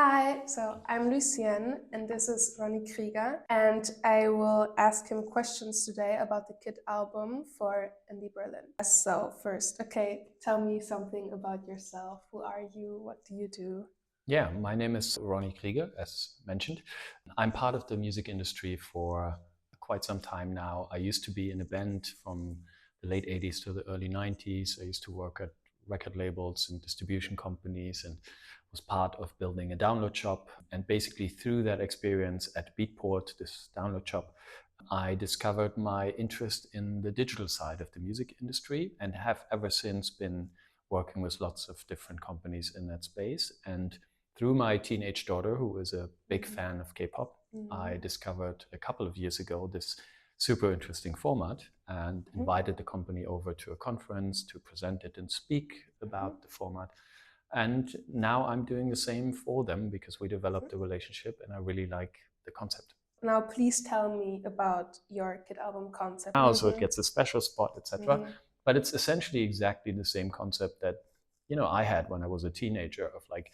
Hi, so I'm Lucien and this is Ronnie Krieger, and I will ask him questions today about the KIT album for indieBerlin. So first, okay, tell me something about yourself. Who are you? What do you do? Yeah, my name is Ronnie Krieger, as mentioned. I'm part of the music industry for quite some time now. I used to be in a band from the late 80s to the early 90s. I used to work at record labels and distribution companies and was part of building a download shop. And basically through that experience at Beatport, this download shop, I discovered my interest in the digital side of the music industry and have ever since been working with lots of different companies in that space. And through my teenage daughter, who is a big fan of K-pop, I discovered a couple of years ago this super interesting format and invited the company over to a conference to present it and speak about the format. And now I'm doing the same for them because we developed a relationship and I really like the concept. Now, please tell me about your KIT album concept. So it gets a special spot, etc. But it's essentially exactly the same concept that I had when I was a teenager of like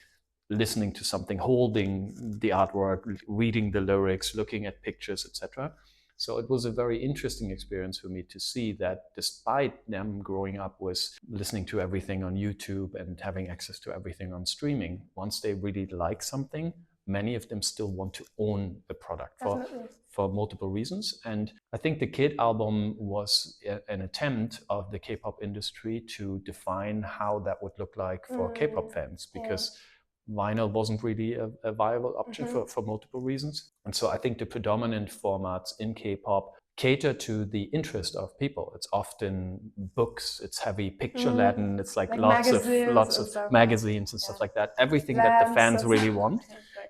listening to something, holding the artwork, reading the lyrics, looking at pictures, etc. So it was a very interesting experience for me to see that despite them growing up with listening to everything on YouTube and having access to everything on streaming, once they really like something, many of them still want to own the product for multiple reasons. And I think the KIT album was an attempt of the K-pop industry to define how that would look like for K-pop fans, because vinyl wasn't really a viable option for multiple reasons. And so I think the predominant formats in K-pop cater to the interest of people. It's often books, it's heavy picture-laden, it's like lots of magazines and stuff like that. Everything that the fans really want.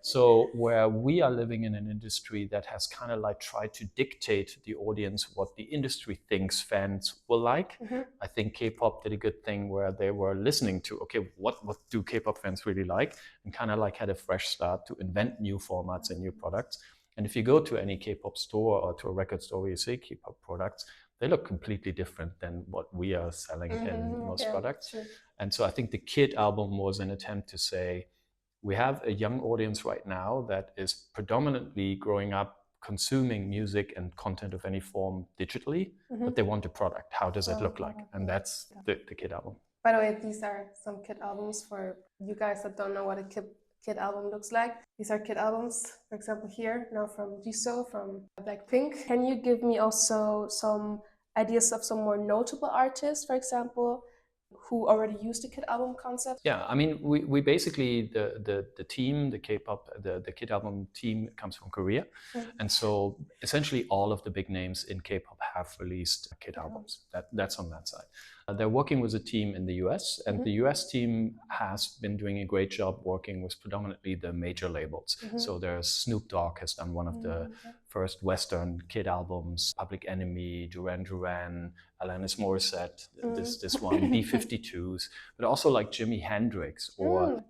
So where we are living in an industry that has kind of like tried to dictate the audience what the industry thinks fans will like, I think K-pop did a good thing where they were listening to, okay, what do K-pop fans really like? And kind of like had a fresh start to invent new formats and new products. And if you go to any K-pop store or to a record store where you see K-pop products, they look completely different than what we are selling in most products. Sure. And so I think the KIT album was an attempt to say, we have a young audience right now that is predominantly growing up consuming music and content of any form digitally, but they want a product. How does it look like? And that's the KIT album. By the way, these are some KIT albums for you guys that don't know what a KIT album looks like. These are KIT albums, for example, here, now from Jisoo, from Blackpink. Can you give me also some ideas of some more notable artists, for example, who already used the KIT album concept? Yeah, I mean, we basically, the team, the K-pop, the KIT album team comes from Korea. And so essentially all of the big names in K-pop have released KIT albums. That's on that side. They're working with a team in the US, and the US team has been doing a great job working with predominantly the major labels. So there's Snoop Dogg has done one of the first Western KIT albums, Public Enemy, Duran Duran, Alanis Morissette, this one, B-52s, but also like Jimi Hendrix or,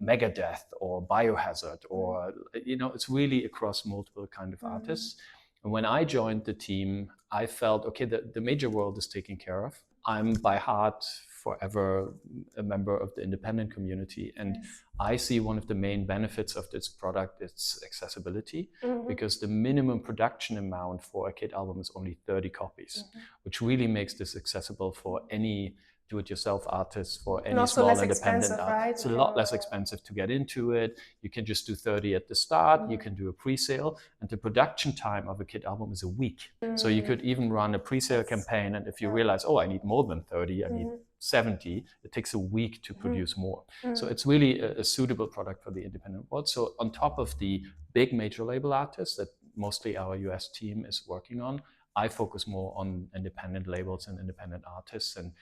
Megadeth or Biohazard or, it's really across multiple kind of artists. And when I joined the team, I felt, okay, the major world is taken care of. I'm by heart forever a member of the independent community. And I see one of the main benefits of this product is accessibility, because the minimum production amount for a KIT album is only 30 copies, which really makes this accessible for any do-it-yourself artist, for any small independent artist. Right? It's a lot less expensive to get into it. You can just do 30 at the start. You can do a pre-sale, and the production time of a KIT album is a week. So you could even run a pre-sale campaign, and if you realize, oh, I need more than 30, I need 70, it takes a week to produce more. So it's really a suitable product for the independent world. So on top of the big major label artists that mostly our US team is working on, I focus more on independent labels and independent artists. And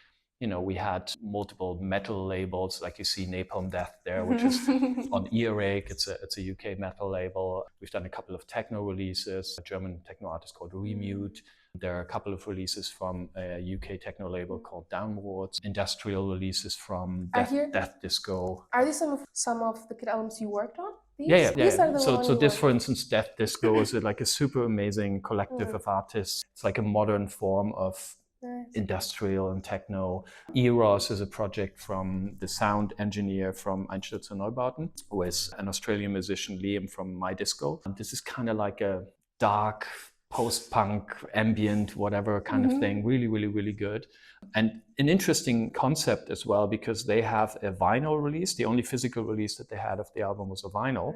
we had multiple metal labels, like you see Napalm Death there, which is on Earache. It's a UK metal label. We've done a couple of techno releases, a German techno artist called Remute. There are a couple of releases from a UK techno label called Downwards, industrial releases from Death Disco. Are these some of the KIT albums you worked on? Yeah. So this, for instance, Death Disco is like a super amazing collective of artists. It's like a modern form of industrial and techno. Eros is a project from the sound engineer from Einstürzer Neubauten, with an Australian musician, Liam, from My Disco. This is kind of like a dark post-punk, ambient, whatever kind of thing. Really, really, really good. And an interesting concept as well, because they have a vinyl release. The only physical release that they had of the album was a vinyl.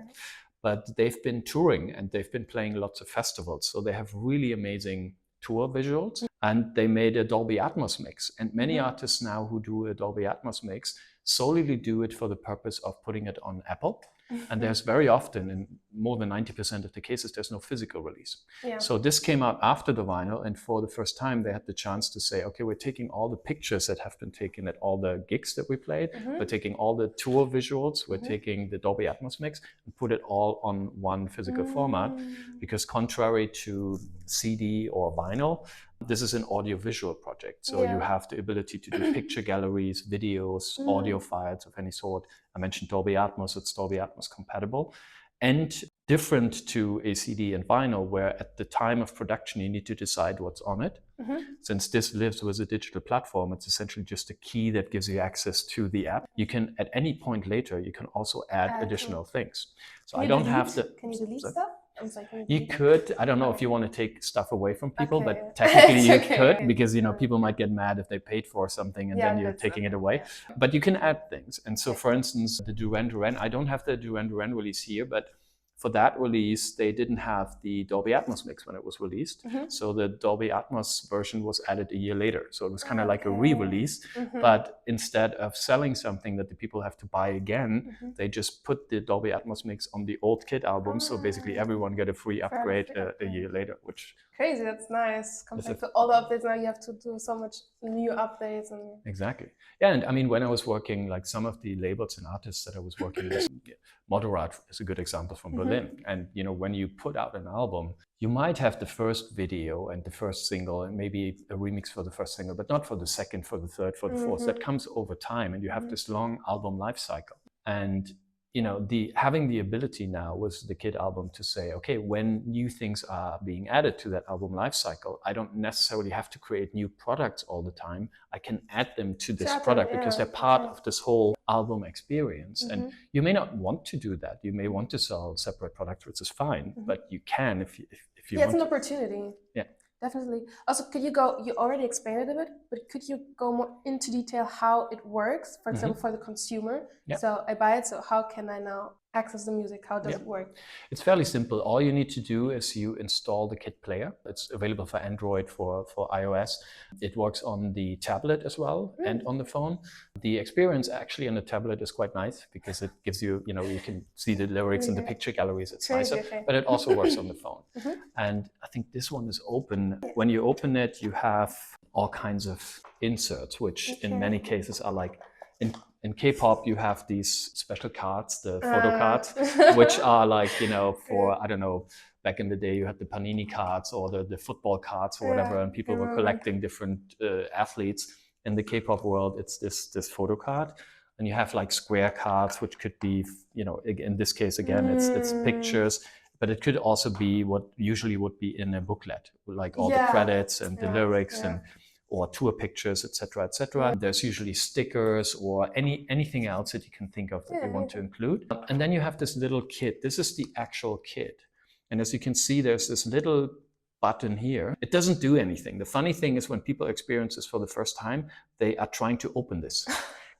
But they've been touring and they've been playing lots of festivals. So they have really amazing tour visuals, and they made a Dolby Atmos mix. And many artists now who do a Dolby Atmos mix solely do it for the purpose of putting it on Apple. And there's very often, in more than 90% of the cases, there's no physical release. So this came out after the vinyl, and for the first time they had the chance to say, okay, we're taking all the pictures that have been taken at all the gigs that we played, we're taking all the tour visuals, we're taking the Dolby Atmos mix and put it all on one physical format, because contrary to CD or vinyl, this is an audio-visual project. So you have the ability to do picture galleries, videos, audio files of any sort. I mentioned Dolby Atmos, it's Dolby Atmos compatible. And different to a CD and vinyl, where at the time of production, you need to decide what's on it. Since this lives with a digital platform, it's essentially just a key that gives you access to the app. You can, at any point later, you can also add additional things. So I don't have the... Can you delete stuff? You could. I don't know if you want to take stuff away from people, but technically you could, because people might get mad if they paid for something and then you're taking it away. But you can add things. And so, for instance, the Duran Duran, I don't have the Duran Duran release here, but for that release, they didn't have the Dolby Atmos mix when it was released. So the Dolby Atmos version was added a year later. So it was kind of like a re-release, but instead of selling something that the people have to buy again, they just put the Dolby Atmos mix on the old KITAlbums. So basically everyone got a free upgrade a year later, which... Crazy, that's nice. Compared to all the updates now, you have to do so much new updates. And exactly. Yeah, and I mean, when I was working, like some of the labels and artists that I was working with, Moderat is a good example from Berlin. And when you put out an album, you might have the first video and the first single and maybe a remix for the first single, but not for the second, for the third, for the fourth. That comes over time, and you have this long album life cycle. And having the ability now with the KITAlbum to say, okay, when new things are being added to that album life cycle, I don't necessarily have to create new products all the time. I can add them to this product because they're part of this whole album experience. And you may not want to do that. You may want to sell separate products, which is fine, but you can if you want. It's an opportunity. Yeah. Definitely. Also, you already explained it a bit, but could you go more into detail how it works, for example, for the consumer? So I buy it, so how can I now access the music? How does it work? It's fairly simple. All you need to do is you install the KIT player. It's available for Android, for iOS. It works on the tablet as well and on the phone. The experience actually on the tablet is quite nice because it gives you, you can see the lyrics in the picture galleries. It's nicer, but it also works on the phone. And I think this one is open. When you open it, you have all kinds of inserts, which in many cases are like, in K-pop, you have these special cards, the photo cards, which are like, for, I don't know, back in the day, you had the Panini cards or the football cards or whatever, and people were collecting different athletes. In the K-pop world, it's this photo card. And you have like square cards, which could be, in this case, again, it's pictures. But it could also be what usually would be in a booklet, like all the credits and the lyrics or tour pictures, etc., etc. There's usually stickers or anything else that you can think of that you want to include. And then you have this little kit. This is the actual kit. And as you can see, there's this little button here. It doesn't do anything. The funny thing is when people experience this for the first time, they are trying to open this.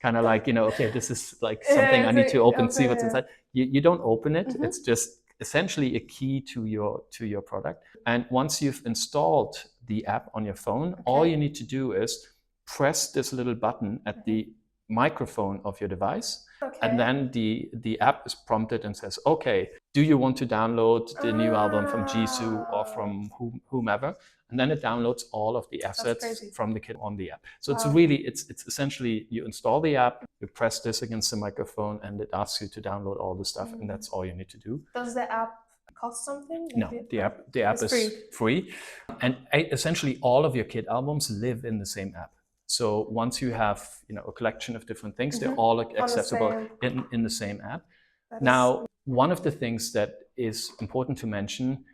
Kind of like, okay, this is like something I need to open, see what's inside. You don't open it. It's just essentially a key to your product. And once you've installed the app on your phone, all you need to do is press this little button at the microphone of your device. And then the app is prompted and says, okay, do you want to download the new album from Jisoo or from whomever? And then it downloads all of the assets from the kit on the app. So it's really, it's essentially, you install the app, you press this against the microphone, and it asks you to download all the stuff, and that's all you need to do. Does the app cost something? No, the app is free. And essentially all of your KITAlbums live in the same app. So once you have, a collection of different things, they're all accessible in the same app. Now, one of the things that is important to mention,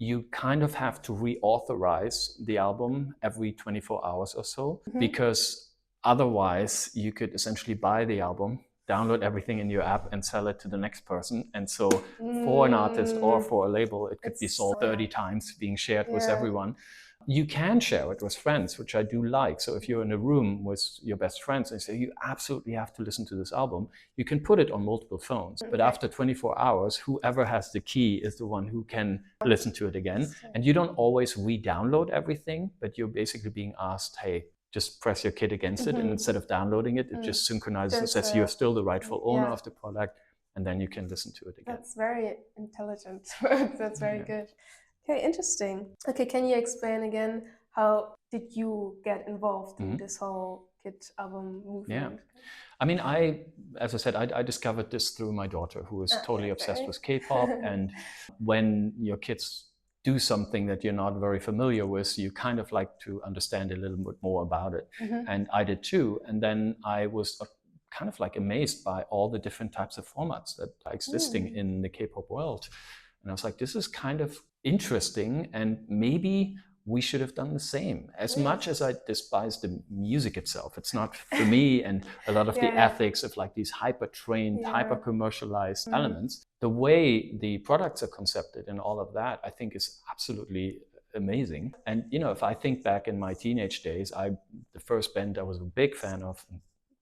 you kind of have to reauthorize the album every 24 hours or so, because otherwise you could essentially buy the album, download everything in your app and sell it to the next person. And so for an artist or for a label, it could be sold 30 times, being shared with everyone. You can share it with friends, which I do like. So if you're in a room with your best friends and say, you absolutely have to listen to this album, you can put it on multiple phones. But after 24 hours, whoever has the key is the one who can listen to it again. And you don't always re-download everything, but you're basically being asked, hey, just press your kit against it. And instead of downloading it, it just synchronizes and says you're still the rightful owner of the product. And then you can listen to it again. That's very intelligent. That's very good. Okay, interesting. Okay, can you explain again, how did you get involved in this whole KITalbum movement? Yeah. I mean, as I said, I discovered this through my daughter, who is totally obsessed with K-pop. And when your kids do something that you're not very familiar with, you kind of like to understand a little bit more about it. And I did too. And then I was kind of like amazed by all the different types of formats that are existing in the K-pop world. And I was like, this is kind of interesting, and maybe we should have done the same. As much as I despise the music itself, it's not for me, and a lot of the ethics of like these hyper-trained, hyper-commercialized elements, the way the products are concepted and all of that, I think is absolutely amazing. And, you know, if I think back in my teenage days, the first band I was a big fan of,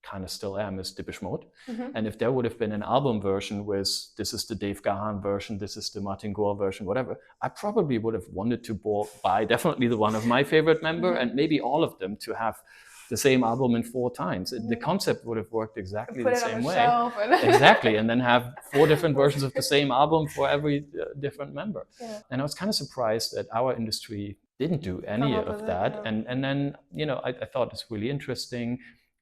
kind of still am, is Depeche Mode. And if there would have been an album version with, this is the Dave Gahan version, this is the Martin Gore version, whatever, I probably would have wanted to buy definitely the one of my favorite member and maybe all of them to have the same album in 4 times. The concept would have worked exactly the same way. Exactly, and then have 4 different versions of the same album for every different member. And I was kind of surprised that our industry didn't do any of that. And then, you know, I thought it's really interesting.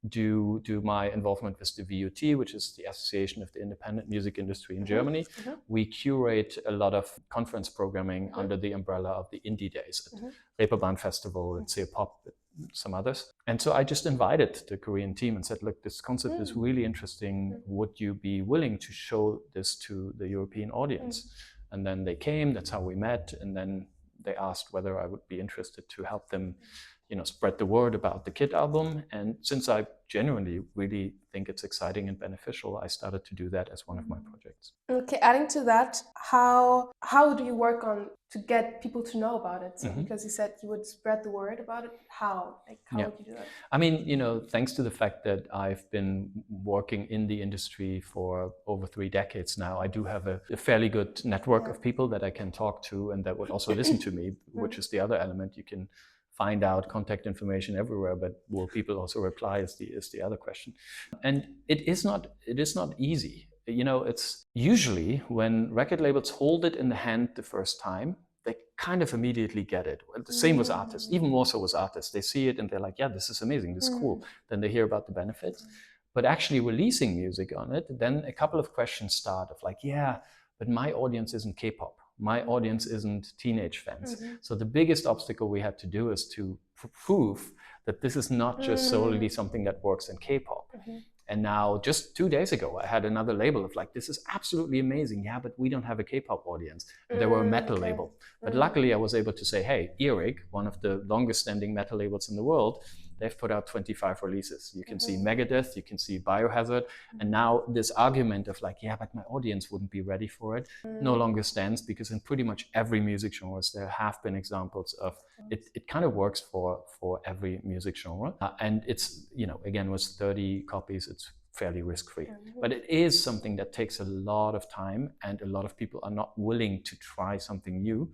Due to my involvement with the VUT, which is the Association of the Independent Music Industry in Germany, we curate a lot of conference programming under the umbrella of the Indie Days at Reeperbahn Festival and C-Pop, some others. And so I just invited the Korean team and said, look, this concept is really interesting. Would you be willing to show this to the European audience? And then they came, that's how we met. And then they asked whether I would be interested to help them, you know, spread the word about the KITalbum. And since I genuinely really think it's exciting and beneficial, I started to do that as one of my projects. Okay, adding to that, how do you work on to get people to know about it? So because you said you would spread the word about it, how would you do that? I mean, you know, thanks to the fact that I've been working in the industry for over 3 decades now, I do have a fairly good network of people that I can talk to and that would also listen to me, which is the other element. You can find out contact information everywhere, but will people also reply is the other question. And it is not easy. You know, it's usually when record labels hold it in the hand the first time, they kind of immediately get it. Well, the same with artists, even more so with artists. They see it and they're like, yeah, this is amazing, this is cool. Then they hear about the benefits. But actually releasing music on it, then a couple of questions start of like, yeah, but my audience isn't K-pop. My audience isn't teenage fans. So the biggest obstacle we had to do is to prove that this is not just solely something that works in K-pop. And now, just 2 days ago, I had another label of like, this is absolutely amazing. Yeah, but we don't have a K-pop audience. They were a metal label. But luckily I was able to say, hey, Earache, one of the longest standing metal labels in the world, they've put out 25 releases. You can see Megadeth, you can see Biohazard. And now this argument of like, yeah, but my audience wouldn't be ready for it, no longer stands, because in pretty much every music genre, there have been examples of it kind of works for every music genre. And it's, you know, again, with 30 copies, it's fairly risk-free. But it is something that takes a lot of time, and a lot of people are not willing to try something new.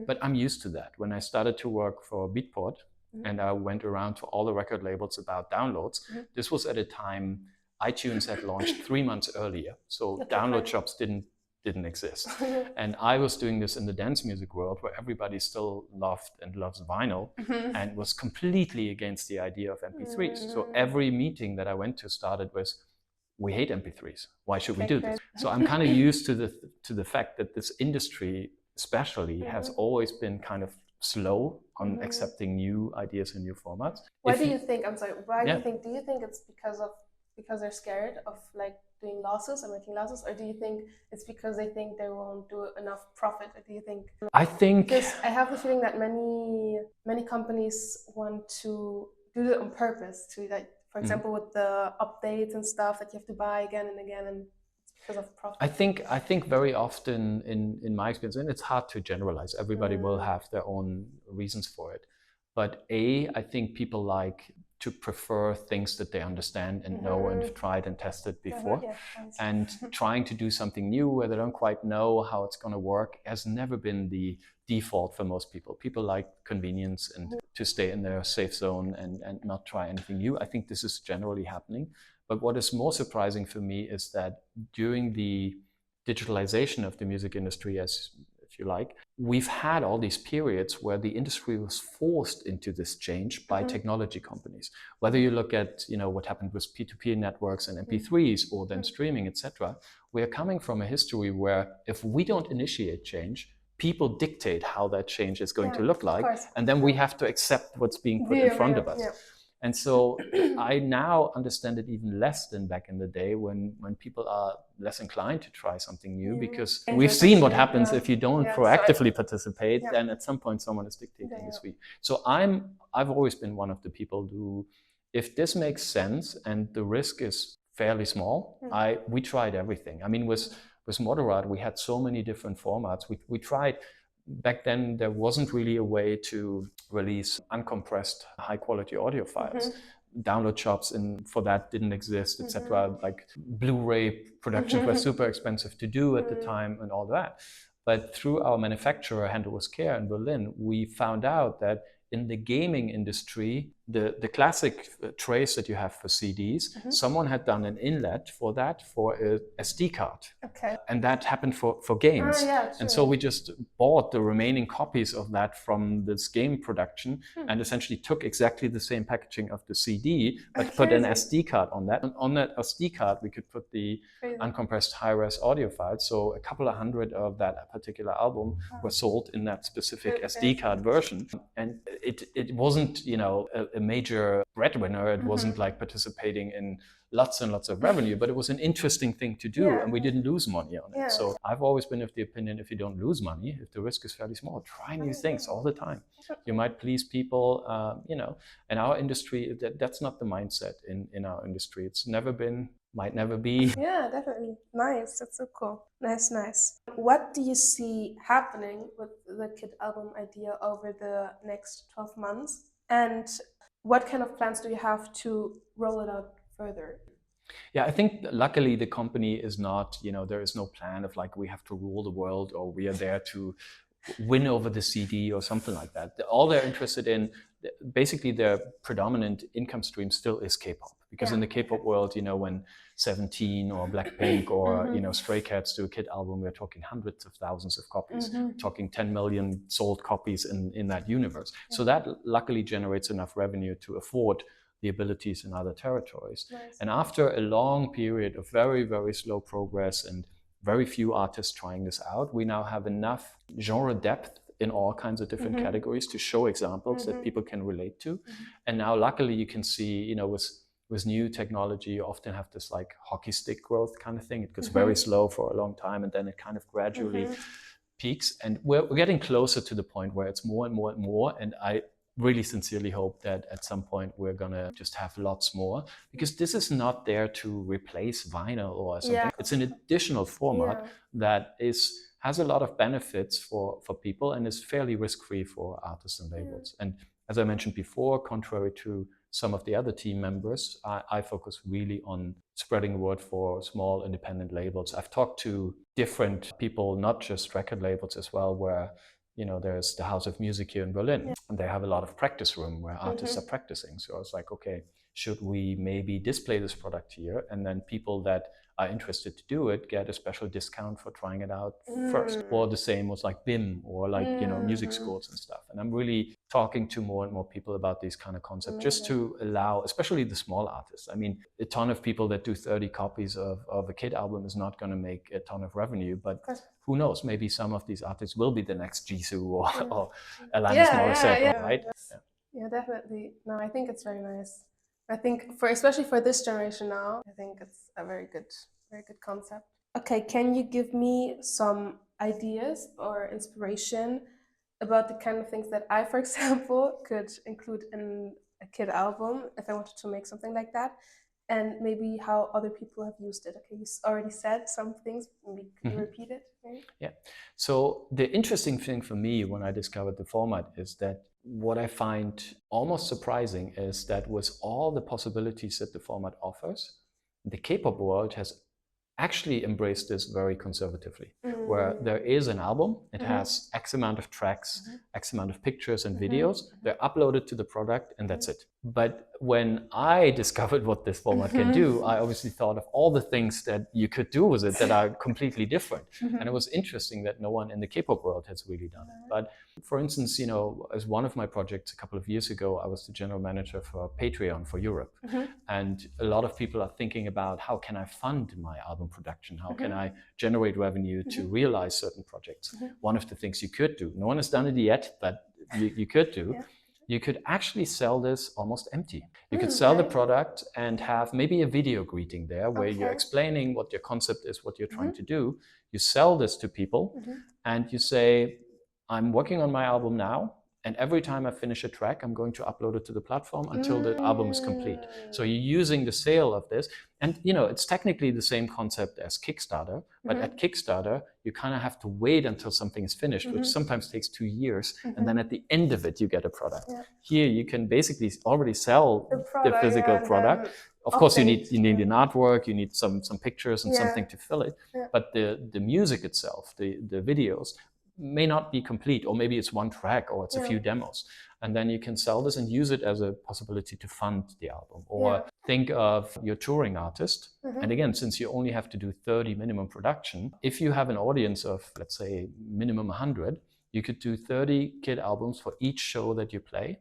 But I'm used to that. When I started to work for Beatport, and I went around to all the record labels about downloads, this was at a time iTunes had launched 3 months earlier. So download shops didn't exist. And I was doing this in the dance music world where everybody still loved and loves vinyl and was completely against the idea of MP3s. So every meeting that I went to started with, we hate MP3s. Why should we do this? So I'm kind of used to the fact that this industry especially has always been kind of slow on accepting new ideas and new formats. Why do you think, I'm sorry, why do you think it's because they're scared of like doing losses or making losses, or do you think it's because they think they won't do enough profit, or do you think? I think Because I have the feeling that many companies want to do it on purpose to, like, for example, with the updates and stuff that you have to buy again and again, and it's because of profit. I think very often in my experience, and it's hard to generalize, everybody will have their own reasons for it. But I think people like to prefer things that they understand and know and have tried and tested before. And trying to do something new where they don't quite know how it's going to work has never been the default for most people. People like convenience and to stay in their safe zone and not try anything new. I think this is generally happening. But what is more surprising for me is that during the digitalization of the music industry, as if you like, we've had all these periods where the industry was forced into this change by technology companies. Whether you look at what happened with P2P networks and MP3s or then streaming, etc., we are coming from a history where if we don't initiate change, people dictate how that change is going to look like, and then we have to accept what's being put in front of us. And so I now understand it even less than back in the day when people are less inclined to try something new, because we've seen what happens if you don't proactively participate, then at some point someone is dictating this for you. So I've always been one of the people who, if this makes sense and the risk is fairly small, we tried everything. I mean, with Moderat, we had so many different formats. We tried. Back then, there wasn't really a way to release uncompressed, high-quality audio files. Download shops for that didn't exist, etc. Like Blu-ray productions were super expensive to do at the time and all that. But through our manufacturer, Handle with Care in Berlin, we found out that in the gaming industry, the classic trays that you have for CDs, someone had done an inlet for that for a SD card. And that happened for games. And so we just bought the remaining copies of that from this game production and essentially took exactly the same packaging of the CD, but put an SD card on that. And on that SD card, we could put the uncompressed high-res audio files. So a couple of hundred of that particular album were sold in that specific SD card version. And it wasn't, a major breadwinner. It wasn't like participating in lots and lots of revenue, but it was an interesting thing to do, and we didn't lose money on it. So I've always been of the opinion, if you don't lose money, if the risk is fairly small, try new things all the time. You might please people, in our industry, that's not the mindset in our industry. It's never been, might never be. Yeah, definitely. Nice. That's so cool. Nice. What do you see happening with the KITAlbum idea over the next 12 months? And what kind of plans do you have to roll it out further? Yeah, I think luckily the company is not, there is no plan of like we have to rule the world or we are there to win over the CD or something like that. All they're interested in, basically their predominant income stream still is K-pop. Because in the K-pop world, when 17 or Blackpink or Stray Cats do a KITAlbum, we're talking hundreds of thousands of copies, talking 10 million sold copies in that universe. So that luckily generates enough revenue to afford the abilities in other territories. And after a long period of very, very slow progress and very few artists trying this out, we now have enough genre depth in all kinds of different categories to show examples that people can relate to. And now luckily you can see, with new technology, you often have this like hockey stick growth kind of thing. It goes very slow for a long time and then it kind of gradually peaks. And we're getting closer to the point where it's more and more and more. And I really sincerely hope that at some point we're gonna just have lots more, because this is not there to replace vinyl or something. It's an additional format that has a lot of benefits for people and is fairly risk-free for artists and labels. And as I mentioned before, contrary to some of the other team members, I focus really on spreading the word for small independent labels. I've talked to different people, not just record labels as well, where there's the House of Music here in Berlin, and they have a lot of practice room where artists are practicing. So I was like, okay, should we maybe display this product here? And then people that are interested to do it get a special discount for trying it out first. Or the same was like BIM or like, music schools and stuff. And I'm really talking to more and more people about these kind of concepts, just to allow, especially the small artists. I mean, a ton of people that do 30 copies of a KITAlbum is not going to make a ton of revenue, but who knows, maybe some of these artists will be the next Jisoo or Alanis Morissette, right? Yeah, definitely. No, I think it's very nice. I think especially for this generation now, I think it's a very good very good concept. Okay, can you give me some ideas or inspiration about the kind of things that I, for example, could include in a kit album if I wanted to make something like that? And maybe how other people have used it. Okay, you already said some things. Maybe could you repeat it? Maybe? Yeah. So the interesting thing for me when I discovered the format is that what I find almost surprising is that with all the possibilities that the format offers, the K-pop world has actually embraced this very conservatively, where there is an album, it has X amount of tracks, X amount of pictures and videos, they're uploaded to the product, and that's it. But when I discovered what this format can do, I obviously thought of all the things that you could do with it that are completely different. And it was interesting that no one in the K-pop world has really done it. But for instance, you know, as one of my projects a couple of years ago, I was the general manager for Patreon for Europe. And a lot of people are thinking about how can I fund my album production? How can I generate revenue to realize certain projects? One of the things you could do, no one has done it yet, but you could do, you could actually sell this almost empty. You could sell the product and have maybe a video greeting there where you're explaining what your concept is, what you're trying to do. You sell this to people and you say, I'm working on my album now, and every time I finish a track, I'm going to upload it to the platform until the album is complete. So you're using the sale of this. And you know, it's technically the same concept as Kickstarter, but at Kickstarter, you kind of have to wait until something is finished, which sometimes takes 2 years. And then at the end of it, you get a product. Here, you can basically already sell the physical product. Of course, you need an artwork, you need some pictures and something to fill it. But the music itself, the videos, may not be complete, or maybe it's one track or it's a few demos. And then you can sell this and use it as a possibility to fund the album. Or think of your touring artist. And again, since you only have to do 30 minimum production, if you have an audience of, let's say, minimum 100, you could do 30 kit albums for each show that you play.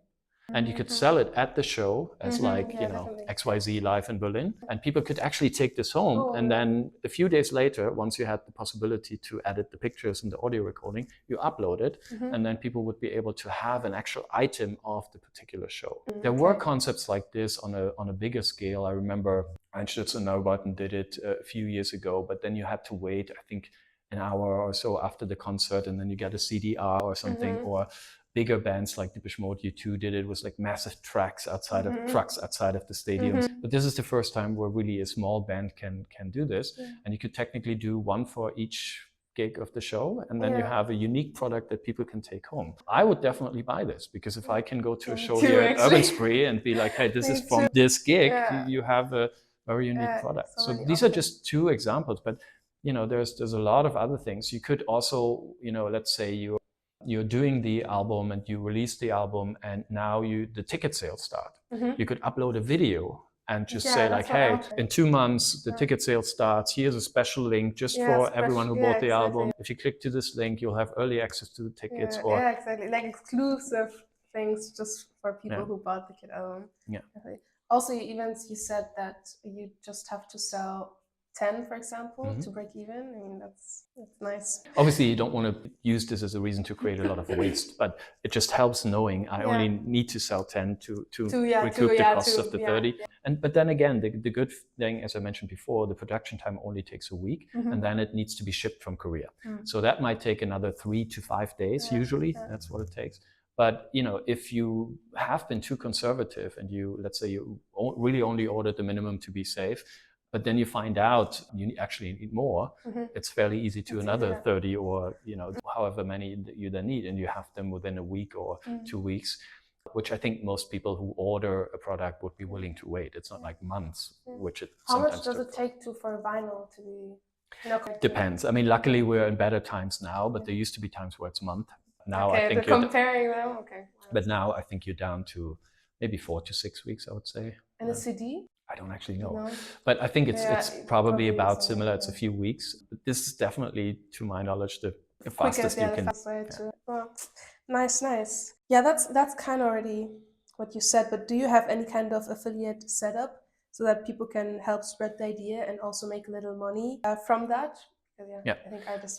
And you could sell it at the show as like, you know, XYZ live in Berlin. And people could actually take this home. And then a few days later, once you had the possibility to edit the pictures and the audio recording, you upload it. And then people would be able to have an actual item of the particular show. There were concepts like this on a bigger scale. I remember Einstürzen und Neubauten did it a few years ago, but then you had to wait, I think, an hour or so after the concert, and then you get a CDR or something, or bigger bands like Depeche Mode, U2 did it with like massive tracks outside of trucks outside of the stadiums. But this is the first time where really a small band can do this, and you could technically do one for each gig of the show, and then you have a unique product that people can take home. I would definitely buy this, because if I can go to a show here at Urban Spree and be like, hey, this is from this gig, you have a very unique product. So these are just 2 examples, but you know, there's a lot of other things. You could also, you know, let's say you're doing the album and you release the album, and now the ticket sales start. You could upload a video and just say like, hey, in 2 months, the ticket sale starts. Here's a special link just for everyone who bought the album. If you click to this link, you'll have early access to the tickets. Exactly. Like exclusive things just for people who bought the kit album. Also, you said that you just have to sell 10, for example, to break even. I mean, that's nice. Obviously, you don't want to use this as a reason to create a lot of waste, but it just helps knowing I only need to sell 10 to recoup the costs of the 30. But then again, the good thing, as I mentioned before, the production time only takes a week, and then it needs to be shipped from Korea. So that might take another 3 to 5 days, usually. That's what it takes. But you know, if you have been too conservative and let's say you really only ordered the minimum to be safe, but then you find out you actually need more, it's fairly easy to another 30 or, you know, however many you then need, and you have them within a week or 2 weeks, which I think most people who order a product would be willing to wait. It's not like months, which it sometimes How much does it take for vinyl to be? Depends. I mean, luckily we're in better times now, but there used to be times where it's month. Now I think comparing them, But now I think you're down to maybe 4 to 6 weeks, I would say. And a CD? I don't actually know, but I think it's probably about similar. It's a few weeks. But this is definitely, to my knowledge, the fastest you can. Well, nice. Yeah, that's kind of already what you said. But do you have any kind of affiliate setup so that people can help spread the idea and also make a little money from that?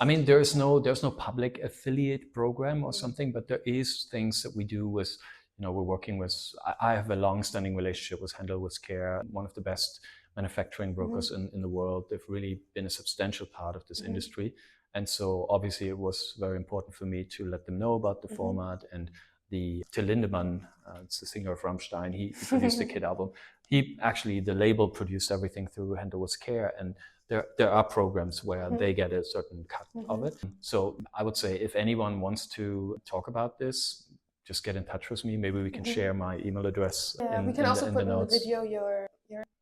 I mean, there's no public affiliate program or something, but there is things that we do with. You know, we're working with, I have a long-standing relationship with Handle with Care, one of the best manufacturing brokers in the world. They've really been a substantial part of this industry. And so obviously it was very important for me to let them know about the format. And the Till Lindemann, it's the singer of Rammstein, he produced the KIT album. He actually, the label produced everything through Handel's Care, and there are programs where they get a certain cut of it. So I would say if anyone wants to talk about this, just get in touch with me. Maybe we can share my email address we can also put the notes. In the video your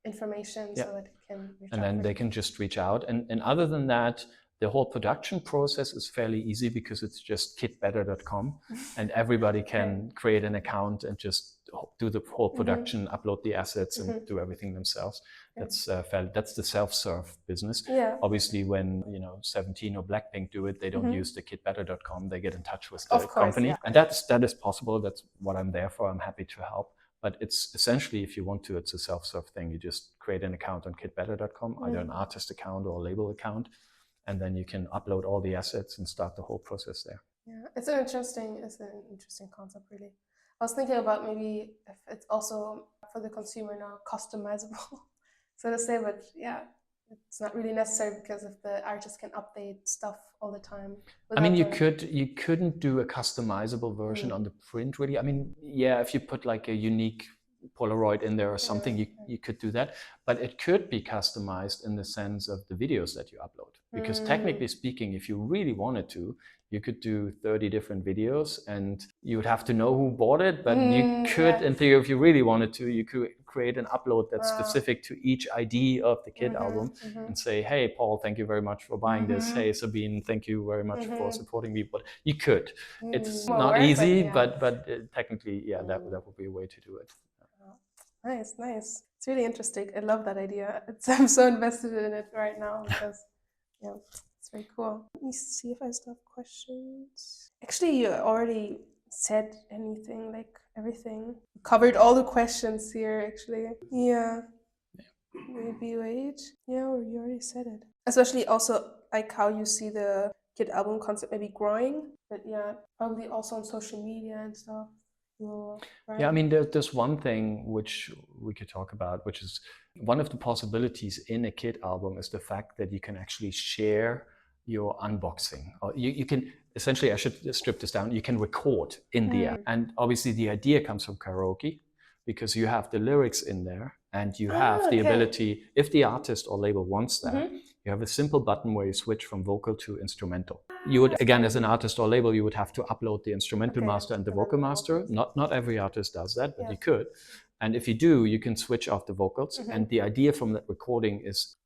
information so that it can reach and then they can just reach out. And other than that, the whole production process is fairly easy because it's just kitbetter.com and everybody can create an account and just do the whole production, upload the assets and do everything themselves. That's the self-serve business. Obviously when 17 or Blackpink do it, they don't use the kitbetter.com, they get in touch with the company. And that is possible. That's what I'm there for. I'm happy to help. But it's essentially, if you want to, it's a self-serve thing. You just create an account on kitbetter.com, either an artist account or a label account, and then you can upload all the assets and start the whole process there. Yeah, it's an interesting concept, really. I was thinking about maybe if it's also for the consumer now customizable, so to say, but yeah, it's not really necessary because if the artist can update stuff all the time. I mean, you couldn't do a customizable version on the print, really. I mean, yeah, if you put like a unique Polaroid in there or something, you could do that, but it could be customized in the sense of the videos that you upload. Because technically speaking, if you really wanted to, you could do 30 different videos and you would have to know who bought it, but you could, in theory, if you really wanted to, you could create an upload that's specific to each ID of the KIT album and say, hey, Paul, thank you very much for buying this. Hey, Sabine, thank you very much for supporting me. But you could. It's not easy, but technically, yeah, that would be a way to do it. Nice. It's really interesting. I love that idea. I'm so invested in it right now because, yeah, it's very cool. Let me see if I still have questions. Actually, you already said anything, like everything. You covered all the questions here, actually. Yeah. Maybe wait. Yeah, you already said it. Especially also like how you see the KIT album concept maybe growing. But yeah, probably also on social media and stuff. Right. Yeah, I mean, there's one thing which we could talk about, which is one of the possibilities in a KIT album is the fact that you can actually share your unboxing. Or you can, essentially, I should strip this down, you can record in the app. And obviously the idea comes from karaoke because you have the lyrics in there and you have the ability, if the artist or label wants that, you have a simple button where you switch from vocal to instrumental. You would, again, as an artist or label, you would have to upload the instrumental master and the vocal master. Not every artist does that, but you could. And if you do, you can switch off the vocals. And the idea from that recording is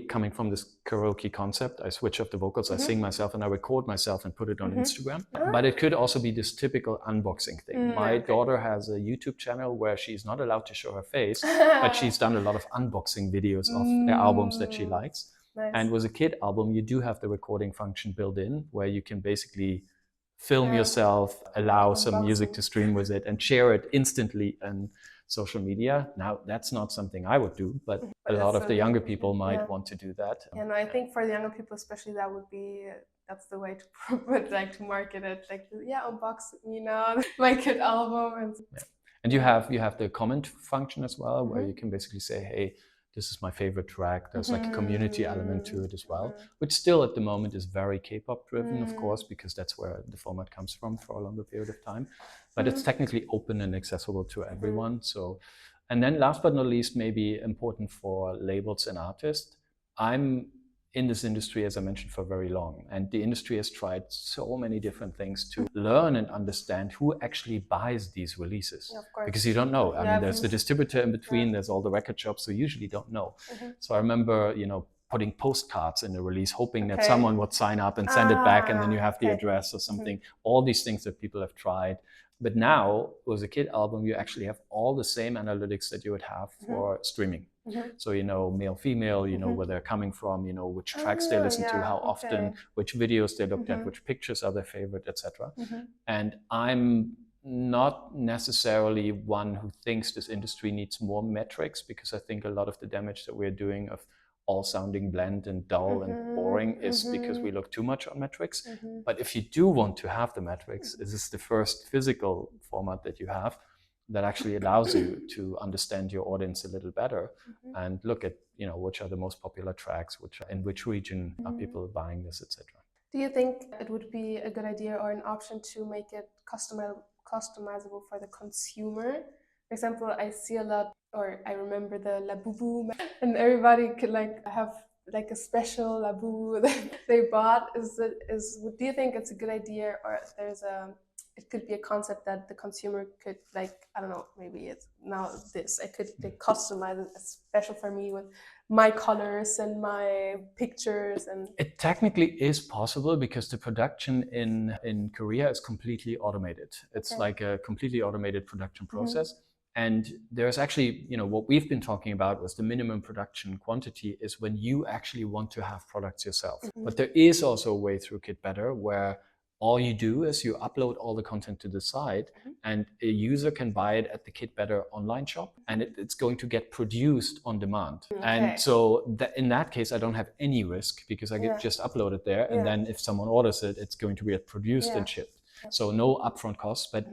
coming from this karaoke concept. I switch off the vocals, I sing myself and I record myself and put it on Instagram. But it could also be this typical unboxing thing. My daughter has a YouTube channel where she's not allowed to show her face, but she's done a lot of unboxing videos of the albums that she likes. Nice. And with a KIT album, you do have the recording function built in where you can basically film yourself, allow some music to stream with it and share it instantly on social media. Now, that's not something I would do, but a lot of the younger people might want to do that. And I think for the younger people especially, that's the way to to market it. Like, unbox, my KIT album. And you have the comment function as well, where you can basically say, hey, this is my favorite track. There's like a community element to it as well, which still at the moment is very K-pop driven, of course, because that's where the format comes from for a longer period of time. But it's technically open and accessible to everyone. So, and then last but not least, maybe important for labels and artists. I'm in this industry, as I mentioned, for very long. And the industry has tried so many different things to learn and understand who actually buys these releases. Because you don't know. I mean, there's the distributor in between, there's all the record shops, so you usually don't know. So I remember, putting postcards in the release, hoping that someone would sign up and send it back, and then you have the address or something. All these things that people have tried. But now, with a KIT album, you actually have all the same analytics that you would have for streaming. So, male, female, where they're coming from, which tracks they listen to, how often, which videos they looked at, which pictures are their favorite, etc. And I'm not necessarily one who thinks this industry needs more metrics, because I think a lot of the damage that we're doing of all sounding bland and dull and boring is because we look too much on metrics. But if you do want to have the metrics, this is the first physical format that you have. that actually allows you to understand your audience a little better and look at, which are the most popular tracks, in which region are people buying this, etc. Do you think it would be a good idea or an option to make it customizable for the consumer? For example, I see a lot, or I remember the Labubu, and everybody could have a special Labubu that they bought. Do you think it's a good idea, or it could be a concept that the consumer could, I don't know, maybe it's now this, I could customize it special for me with my colors and my pictures? And it technically is possible because the production in Korea is completely automated. It's like a completely automated production process. And there's actually, what we've been talking about was the minimum production quantity is when you actually want to have products yourself. But there is also a way through KITBetter where all you do is you upload all the content to the site and a user can buy it at the KITBetter online shop and it's going to get produced on demand. And so in that case, I don't have any risk because I just upload it there. And then if someone orders it, it's going to get produced and shipped. So no upfront costs, but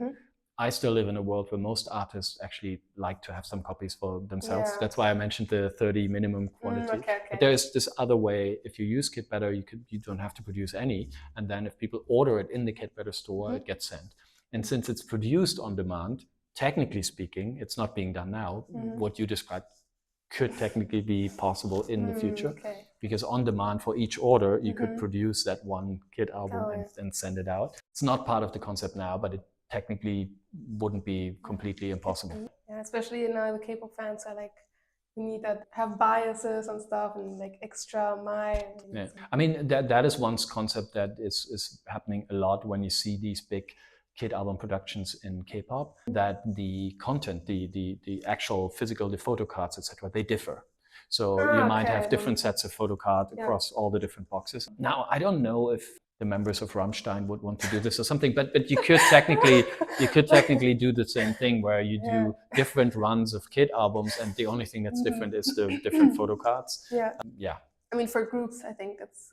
I still live in a world where most artists actually like to have some copies for themselves. That's why I mentioned the 30 minimum quantity. But there is this other way. If you use KITBetter, you don't have to produce any. And then if people order it in the KITBetter store, it gets sent. And since it's produced on demand, technically speaking, it's not being done now. What you described could technically be possible in the future. Because on demand for each order, you could produce that one KIT album and send it out. It's not part of the concept now, but it technically wouldn't be completely impossible. Yeah, especially now the K-pop fans are we need that have biases and stuff and extra Yeah, I mean that is one concept that is happening a lot when you see these big KIT album productions in K-pop, that the content, the actual physical, the photo cards, etc., they differ. So you might have different sets of photo cards across all the different boxes. Now, I don't know if the members of Rammstein would want to do this or something, but you could technically do the same thing where you do different runs of KIT albums, and the only thing that's different is the different photo cards. Yeah. I mean, for groups, I think it's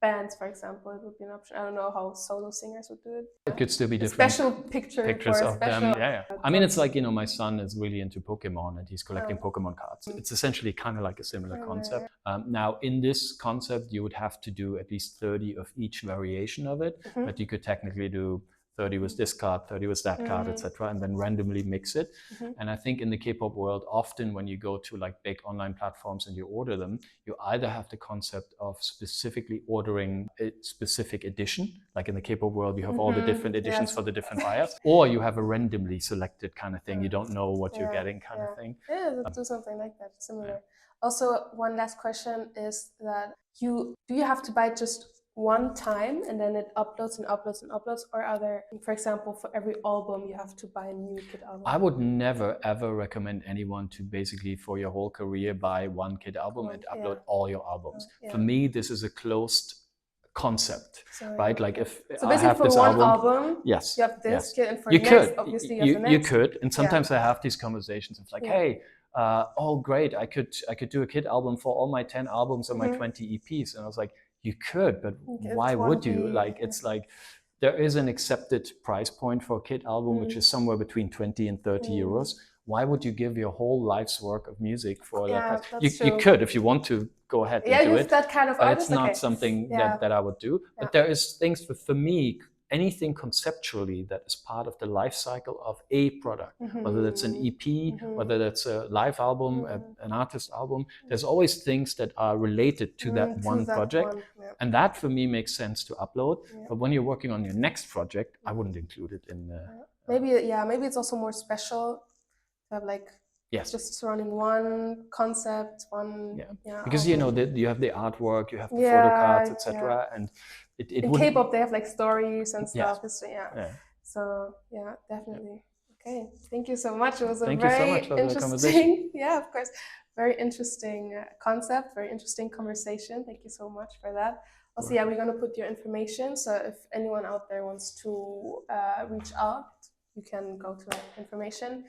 bands, for example, it would be an option. I don't know how solo singers would do it. It could still be different. Special pictures of them. Yeah. I mean, it's like, my son is really into Pokemon and he's collecting Pokemon cards. It's essentially kind of like a similar concept. Now, in this concept, you would have to do at least 30 of each variation of it, but you could technically do 30 with this card, 30 with that card, etc., and then randomly mix it. And I think in the K-pop world, often when you go to big online platforms and you order them, you either have the concept of specifically ordering a specific edition, like in the K-pop world, you have all the different editions for the different buyers, or you have a randomly selected kind of thing. You don't know what you're getting kind of thing. Yeah, let's do something like that, similar. Also, one last question is that do you have to buy just one time and then it uploads and uploads and uploads, or are there, for example, for every album you have to buy a new KIT album? I would never ever recommend anyone to basically for your whole career buy one KIT album and upload all your albums. For me, this is a closed concept, right? Like if I have for this album, you have this KIT, and for next, obviously you have the next. You could, and sometimes I have these conversations. It's like, hey, oh great, I could do a KIT album for all my 10 albums or my 20 EPs, and I was like, you could, but why would you? It's like there is an accepted price point for a KIT album, which is somewhere between 20 and 30 euros. Why would you give your whole life's work of music for that price? You could, if you want to, go ahead and do it. That kind of but it's not something that I would do. But there is things for me, anything conceptually that is part of the life cycle of a product, whether that's an EP, whether that's a live album, an artist album, there's always things that are related to that one project. And that for me makes sense to upload. But when you're working on your next project, I wouldn't include it in the... Maybe it's also more special to have just surrounding one concept, because you have the artwork, you have the photo cards, etc. And in K-pop they have stories and stuff. So definitely. Okay, thank you so much. It was a very interesting, of course, very interesting concept, very interesting conversation. Thank you so much for that. Also, we're gonna put your information. So if anyone out there wants to reach out, you can go to that information.